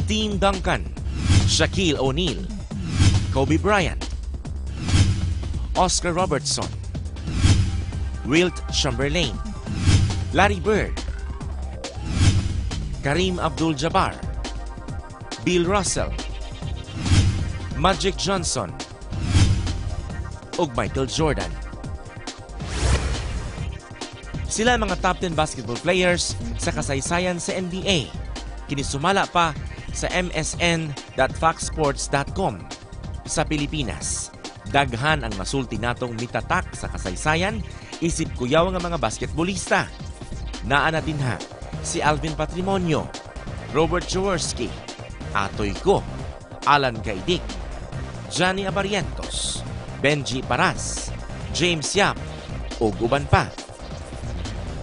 Tim Duncan, Shaquille O'Neal, Kobe Bryant, Oscar Robertson, Wilt Chamberlain, Larry Bird, Kareem Abdul-Jabbar, Bill Russell, Magic Johnson, ug Michael Jordan. Sila ang mga top 10 basketball players sa kasaysayan sa NBA. Kinisumala pa sa msn.foxsports.com. Sa Pilipinas, daghan ang masulti natong mitatak sa kasaysayan, isip kuyaw nga mga basketballista. Naa na din ha si Alvin Patrimonio, Robert Jaworski, Atoy Go, Alan Caidic, Johnny Abarrientos, Benji Paras, James Yap, ug uban pa.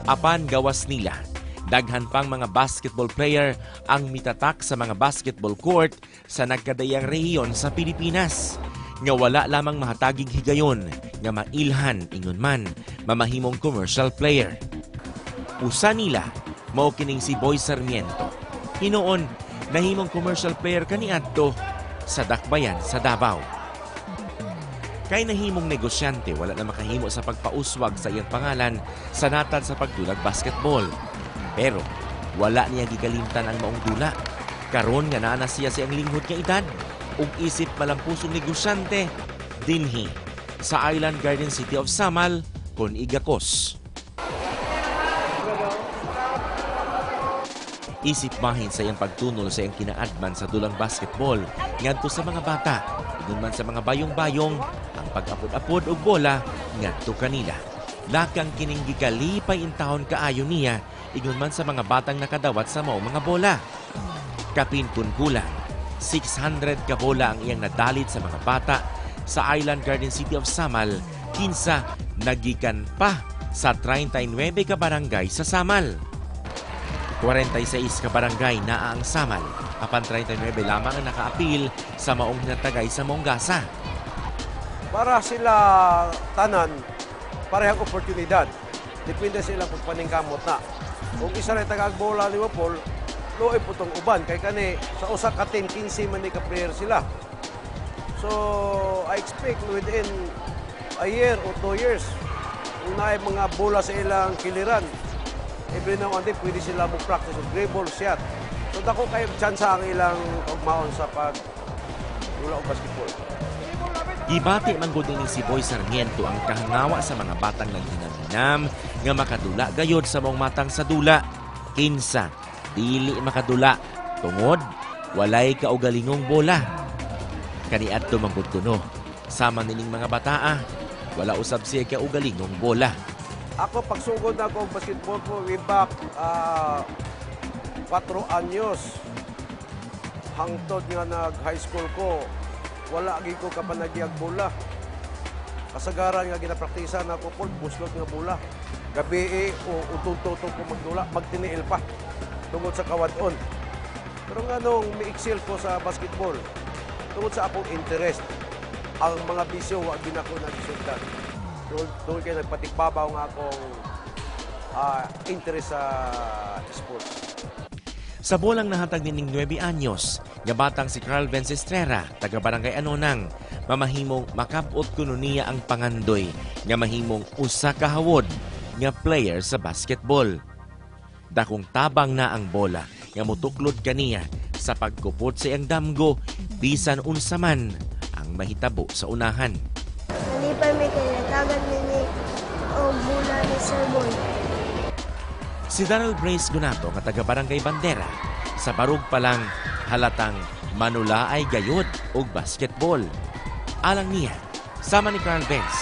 Apan gawas nila, daghan pang mga basketball player ang mitatak sa mga basketball court sa nagkadayang rehiyon sa Pilipinas. Nga wala lamang mahataging higayon nga mailhan ingon man mamahimong commercial player. Usa nila mao kining si Boy Sarmiento. Hinoon nahimong commercial player kaniadto sa Dakbayan sa Davao. Kay nahimong negosyante, wala na makahimo sa pagpauswag sa iyang pangalan sa natad sa pagdulag basketball. Pero wala niya gigalimtan ang maong dula. Karon nga naa na siya sa iyang linghod nga edad ug isip malampusong negosyante dinhi sa Island Garden City of Samal kon Igacos. Isip mahin sa iyang pagtunol sa iyang kinaadman sa dulang basketball ngadto sa mga bata, ingon man sa mga bayong-bayong ang pag-apod-apod og bola ngadto kanila. Lakang kining gikalipay in taon kaayo niya ingon man sa mga batang nakadawat sa mao mga bola. Kapin kun kulang 600 ka bola ang iyang nadalit sa mga bata sa Island Garden City of Samal, kinsa nagikan pa sa 39 ka barangay sa Samal. 46 ka barangay naa ang Samal, apan 39 lamang ang nakaapil sa maong natagay sa Mongasa. Para sila tanan, parehang oportunidad. Depende sila kung paningkamot na. Kung isa rin tagagbola ni Wapol, loe putong uban. Kay kani, sa usa ka team, 15 man ka player sila. So, I expect within a year or 2 years, kung na mga bola sa ilang kiliran, every now and then, pwede sila mag-practice of dribble shot. So, dako kayo tsansa ang ilang ugmaon sa pag-dula o basketball. Gibati man gud ni si Boy Sarmiento ang kahangawa sa mga batang naghinam-hinam nga makadula gayod sa mong matang sa dula. Kinsa dili makadula tungod walay kaugalingong bola. Kaniadto man gud kuno sama nining mga bataa wala usab siya kaugalingong bola. Ako pagsugod na ako basketball ko way back 4 anyos. Hangtod nga nag-high school ko, wala agi ko kapanagyag bola. Kasagaran nga ginapraktisan ako po, buslot nga bola. Gabi o utog-tutog ko magdula, magtiniil pa tungod sa kawadon. Pero nga nung mi-excel ko sa basketball, tungod sa akong interest, ang mga bisyo wag din ako nagsundan. Doon kayo nagpatikbabaw nga akong interest sa sports. Sa bolang nahatag nining 9 anyos, nga batang si Carl Vencestrera, taga Barangay Anonang, mamahimong makapot kuno niya ang pangandoy nga mahimong usa ka hawod nga player sa basketball. Dakong tabang na ang bola nga mutuklod kaniya sa pagkupot sa iyang damgo bisan unsa man ang mahitabo sa unahan. Nalipay may kinatagan nini o bola ni Sir Boy. Si Daryl Brace Gunato nga taga Barangay Bandera, sa barug pa lang halatang manula ay gayod og basketball. Alang niya, sama ni Carl Benz,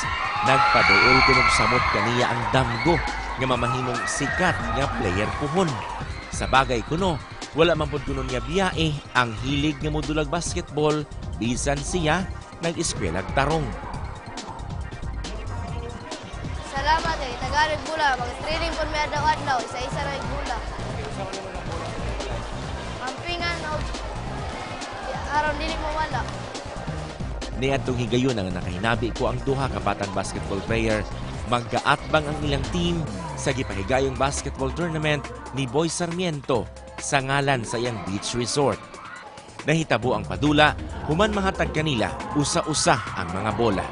nagpaduol kunog samot kaniya ang damgo nga mamahimong sikat nga player puhon. Sa bagay kuno, wala man pud kuno niya biyae ang hilig nga modulag basketball bisan siya nag-eskwelag tarong. Salamat eh, tagarag bula. Mag-training po may adlaw-adlaw, isa-isa na bula. Kampingan o araw dili mo wala. Niadtong higayon ang nakahinabi ko ang duha ka batang basketball player magkaatbang ang ilang team sa gipahigayong basketball tournament ni Boy Sarmiento sa ngalan sa iyang beach resort. Nahitabo ang padula, human mahatag kanila, usa-usa ang mga bola.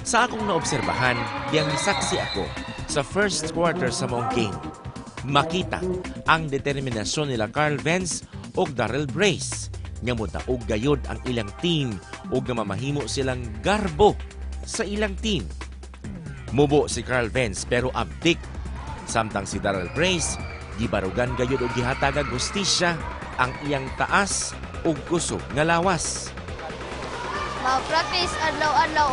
Sa akong naobserbahan, diyang saksi ako sa first quarter sa maong game. Makita ang determinasyon nila Carl Vance o Darrell Brace nga mutaog gayod ang ilang team o nga mamahimo silang garbo sa ilang team. Mubo si Carl Vance pero abdik. Samtang si Darrell Brace, gibarugan gayod o gihatagag hustisya ang iyang taas o kusog nga lawas. Mag-practice adlaw-adlaw.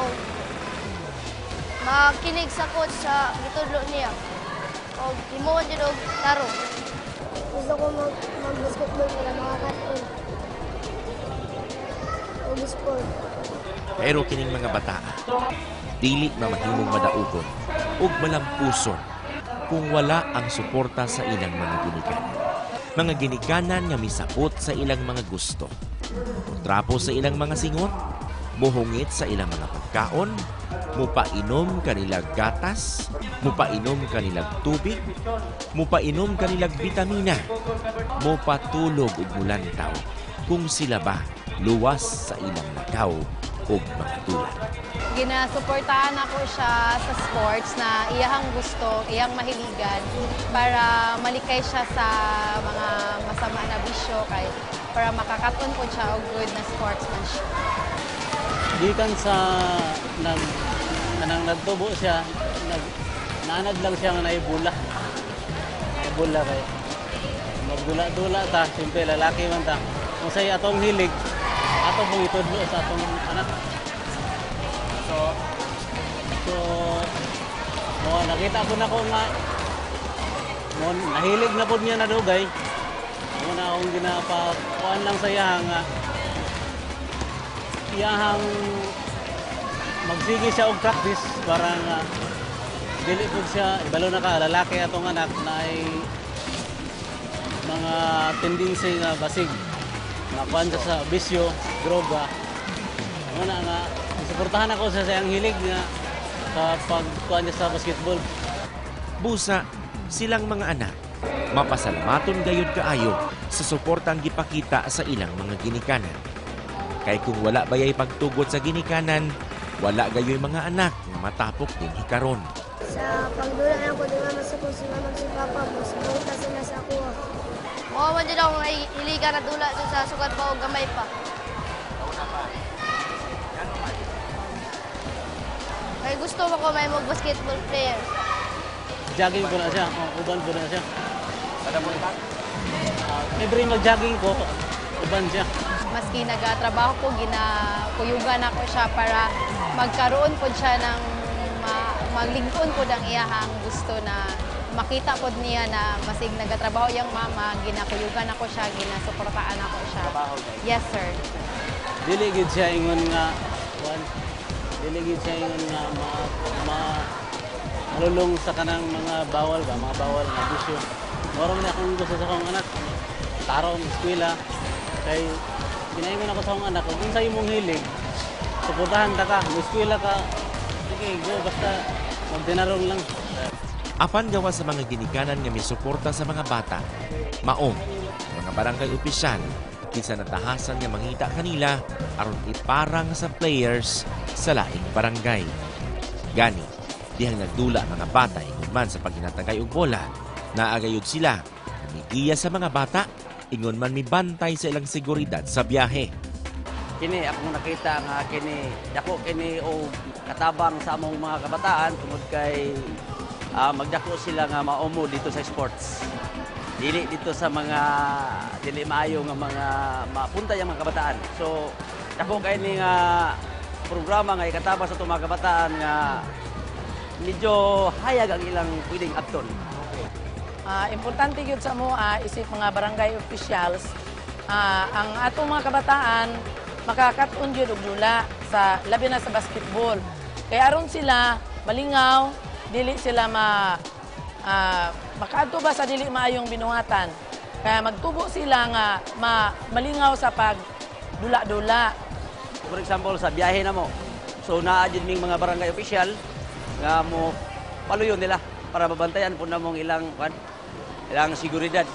Makinig sa coach sa gitudlo niya. O himuon dyan og taro. Gusto ko mag-basketball para makakaton. O-sport. Pero kining mga bata, dili mamahimong madaugon ug malampuson kung wala ang suporta sa ilang mga ginikanan. Mga ginikanan nga misabot sa ilang mga gusto. Trapo sa ilang mga singot, muhungit sa ilang mga pagkaon, mupainom kanilag gatas, mupainom kanilag tubig, mupainom kanilag vitamina, mupatulog ug mulantaw kung sila ba luwas sa ilang nakaw ug mga tulad. Ginasuportahan ako siya sa sports na iyahang gusto, iyang mahiligan para malikay siya sa mga masama na bisyo kay para makakaton po siya og good na sportsmanship. Gikan sa nagtubo siya, naanad lang siya nga naibula. Naibula kay magdula-dula ta, simple lalaki man ta. Kung sa'y atong hilig, ato pong itudlo sa atong anak. So nakita ko na ko nga nahilig na po niya na dugay. Muna akong ginapakuan lang sa nga iyahang magsige siya og practice para nga dili po siya ibalo na ka lalaki atong anak na ay mga tendency nga basig nakuan siya sa bisyo, droga. Muna nga suportahan ako sa sayang hilig nga sa pagkuan niya sa basketball. Busa, silang mga anak, mapasalamaton gayud kaayo sa suportang gipakita sa ilang mga ginikanan. Kay kung wala bayay pagtugot sa ginikanan, wala gayoy mga anak nga matapok din hikaron. Sa pagdula na ko, di ba masukong sila magsipapa, masukong sila sa kuha. Mga man dyan akong iligan na dula dyan sa sugat pa o gamay pa. Kaya gusto mo ko may mag-basketball player. Jogging ko na siya, uban ko na siya. Every mag-jogging ko, uban siya. Maski nagatrabaho ko, ginakuyugan ako siya para magkaroon po siya ng maglingkon po ang iyahang gusto na makita po niya na masig nagatrabaho yung mama, ginakuyugan ako siya, ginasuportaan ako siya. Yes, sir. Dili gid siya ingon nga malulong sa kanang mga bawal nga bisyo. Moro man akong gusto sa akong anak. Tarong eskwela kay ginaingon ako sa akong anak kung sa imong hilig suportahan ta ka, eskwela ka. Sige, go basta magdinarong lang. Apan gawa sa mga ginikanan nga misuporta sa mga bata, maong mga barangay opisyal kinsa natahasan nga mangita kanila aron iparang sa players sa laing barangay. Gani, dihang nagdula mga bata ingon man sa paghinatagay og bola, naagayod sila migiya sa mga bata ingon man mibantay sa ilang seguridad sa biyahe. Kini akong nakita nga kini dako kini o katabang sa among mga kabataan tungod kay magdako sila nga maumo dito sa sports. Dili dito sa mga dili maayo nga mga mapunta yung mga kabataan. So dako kay ni nga programa nga ikatabang sa itong mga kabataan nga medyo hayag ang ilang pwedeng akton. Importante yun sa mo isip mga barangay officials ang atong mga kabataan makakaton yun og dula sa labi na sa basketball. Kaya aron sila malingaw, dili sila makaadto ba sa dili maayong binuhatan. Kaya magtubo sila nga malingaw sa pagdula-dula. For example sa biyahe na mo. So naa jud ming mga barangay official nga mo paluyon nila para mabantayan po na mong ilang seguridad.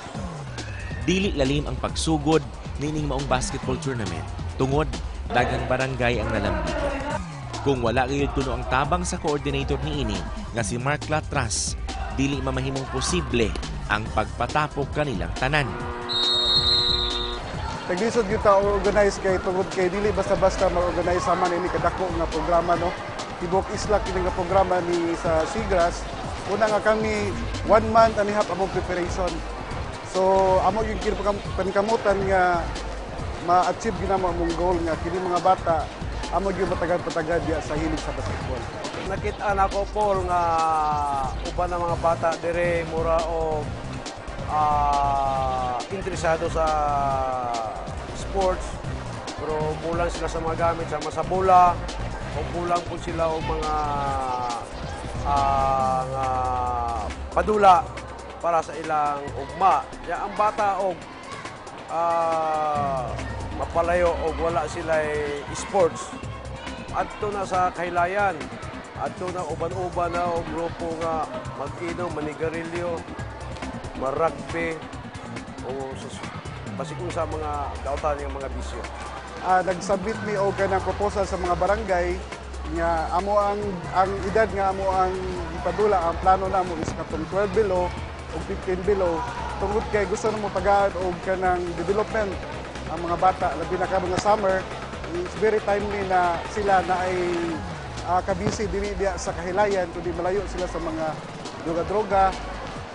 Dili lalim ang pagsugod nining maong basketball tournament tungod daghang barangay ang nalambigan. Kung wala gayud kuno ang tabang sa coordinator niini nga si Mark Latras, dili mamahimong posible ang pagpatapok kanilang tanan. Naglisod gyud ta organize kay tungod kay dili basta-basta mag-organize sama ini kadako nga programa no. Tibok isla kini nga programa ni sa Sigras. Una nga kami 1 month and a half among preparation. So amo yung panikamutan nga ma-achieve ginamo among goal nga kini mga bata amo yung matagal-patagal diya sa hilig sa basketball. Nakita na ko Paul nga uban ng mga bata dire mura o interesado sa sports pero kulang sila sa mga gamit sama sa bola o kulang po sila o mga padula para sa ilang ugma. Ya ang bata og mapalayo o wala sila sports. Adto na sa kahilayan. Adto na uban-uban na o grupo nga mag-inom, manigarilyo, marugby o basikong sa mga kautan ng mga bisyo. Nagsubmit mi og kanang proposal sa mga barangay nga amo ang edad nga amo ang ipadula ang plano namo is katong 12 below o 15 below tungod kay gusto namo tagaan og kanang development ang mga bata labi na ka mga summer. It's very timely na sila na ay kabisi dili diya sa kahilayan kundi malayo sila sa mga droga-droga,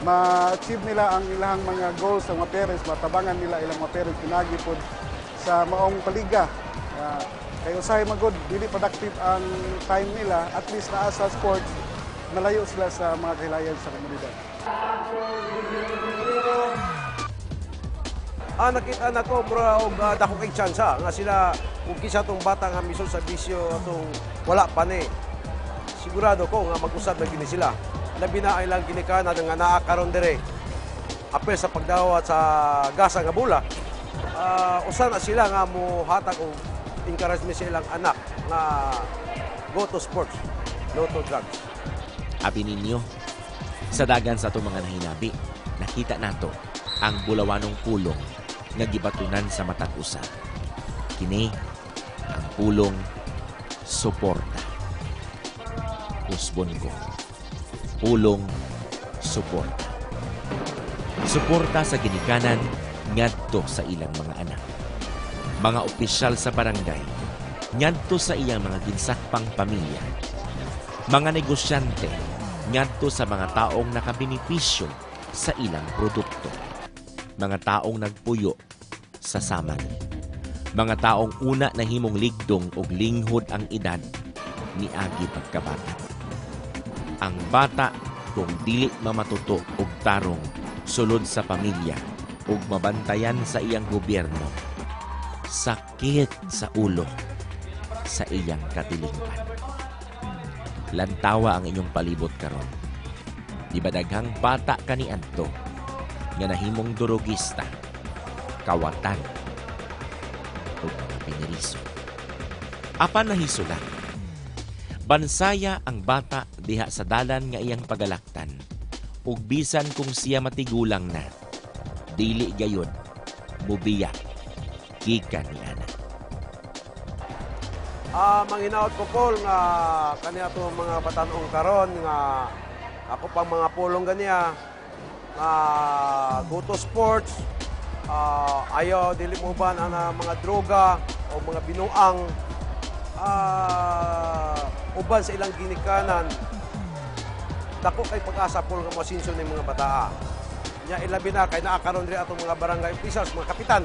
ma-achieve nila ang ilang mga goals sa mga parents, matabangan nila ilang mga parents pinagi pod sa maong paliga. Kay usahay magod dili productive ang time nila, at least naa sa sports malayo sila sa mga kahilayan sa komunidad. Nakita na ko bro og dako kay tsansa nga sila kung kisa tong bata nga misol sa bisyo atong wala pa ni. Sigurado ko nga mag-usab na gini sila. Labi na ay lang ginikana nga naa karon dire. Apel sa pagdawat sa gasa nga bula. Usa na sila nga mo hatag og encouragement sa ilang anak nga go to sports, no to drugs. Abi ninyo, sa dagan sa itong mga nahinabi, nakita nato ang bulawanong pulong nga gibatunan sa matag usa. Kini ang pulong suporta. Usbon ko. Pulong suporta. Suporta sa ginikanan ngadto sa ilang mga anak. Mga opisyal sa barangay ngadto sa iyang mga ginsakpang pamilya. Mga negosyante ngadto sa mga taong nakabenepisyo sa ilang produkto. Mga taong nagpuyo sa saman. Mga taong una na himong ligdong og linghod ang edad ni agi pagkabata. Ang bata kung dili mamatuto og tarong sulod sa pamilya ug mabantayan sa iyang gobyerno, sakit sa ulo sa iyang katilingban. Lantawa ang inyong palibot karon. Di ba daghang bata kaniadto nga nahimong durugista, kawatan, o mga piniriso. Apan nahisulat, bansaya ang bata diha sa dalan nga iyang pagalaktan, ug bisan kung siya matigulang na, dili gayon, mubiyak, gikan ni ana. Manginaot ko Paul nga kaniya to mga batanong karon nga ako pang mga pulong ganiya go to sports, ayaw dili mo ba ang mga droga o mga binuang uban sa ilang ginikanan. Dako kay pag-asa Paul nga masinso ng mga bata. Nya ilabi na kay naakaron diri atong mga barangay officials, mga kapitan.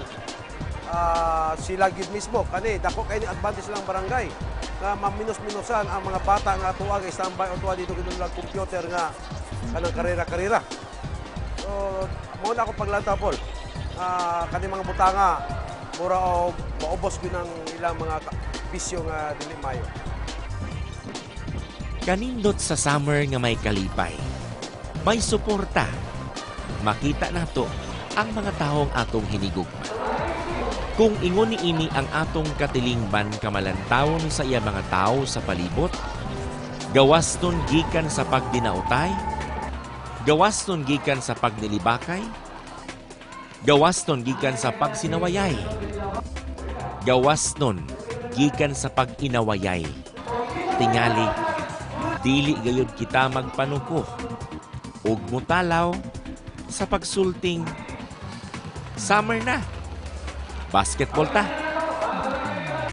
Sila gid mismo kani dako kay ni advantage lang barangay nga maminus-minusan ang mga bata nga tuwa kay standby o tuwa dito gidula computer nga kanang karera-karera. So mo na ako paglantaw Paul. Kani mga butanga mura og maubos gyud ang ilang mga bisyo nga dili mayo. Kanindot sa summer nga may kalipay, may suporta. Makita nato ang mga taong atong hinigugma. Kung ingon niini ang atong katilingban kamalantawon sa iya mga tao sa palibot, gawas nun gikan sa pagdinautay, gawas nun gikan sa pagnilibakay, Gawas nun gikan sa pagsinawayay. Gawas nun gikan sa pag-inawayay. Tingali, dili gayud kita magpanuko ug mutalaw sa pagsulting summer na. Basketball ta.